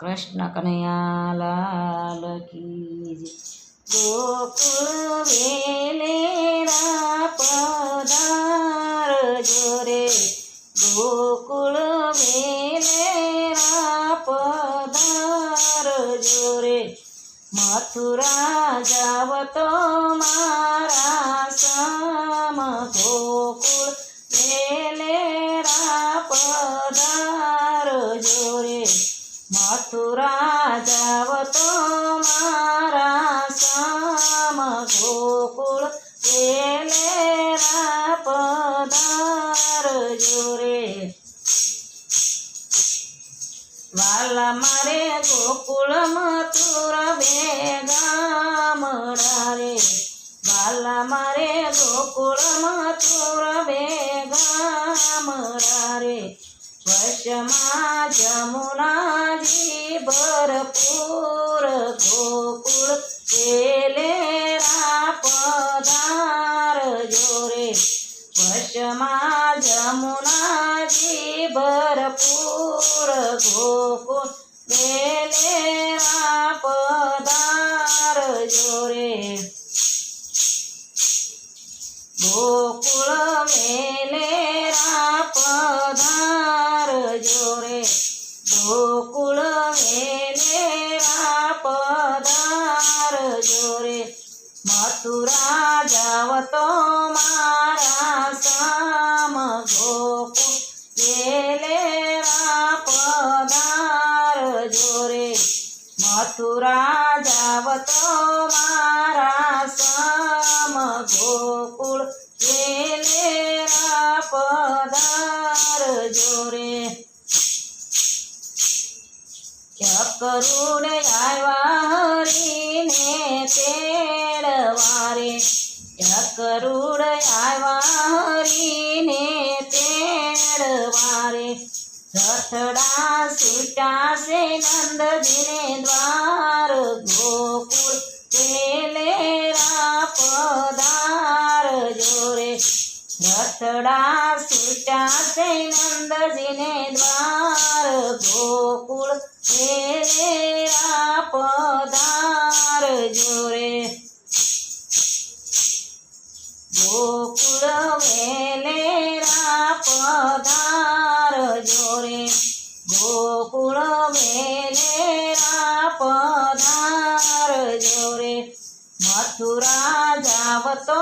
કૃષ્ણ કનૈયા લાલ કી જય. ગોકુળ વેલેરા પધારજો રે, ગોકુળ વેલેરા પધારજો રે. મથુરા જાવ તો મારા સમ, ગોકુળ વેલેરા પધારજો રે. મથુરા જાવ તો મારા સમ, ગોકુળ વેલેરા પધારજો રે. વાલા મારે ગોકુળ મથુરા બે ગામડા રે, વાલા મારે ગોકુળ મથુરા બે ગામડા રે. વશમાં જમુનાજી ભરપૂર, ગોકુળ વેલેરા પધારજો રે. વશમાં જમુનાજી ભરપૂર, ગોકુળ વેલેરા પધારજો રે. ગોકુળ વેલેરા પધારજો રે, ગોકુળ વેલેરા પધારજો રે. મથુરા જાવ તો મારા સમ, ગોકુળ વેલેરા પધારજો રે. મથુરા જાવ તો મારા સમ, ગોકુળ વેલેરા પધારજો રે. ચકરુડ આવ્યા હરીને તેડવારે, ચકરુડ આવ્યા હરીને તેડવારે. રથડા છૂટા છે નંદજીને દ્વાર, ગોકુળ વેલેરા પધારજો રે. રથડા છૂટા છે નંદજીને દ્વાર, ગોકુળ વેલેરા પધારજો રે. ગોકુળ વેલેરા પધારજો રે, ગોકુળ વેલેરા પધારજો રે. મથુરા જાવ તો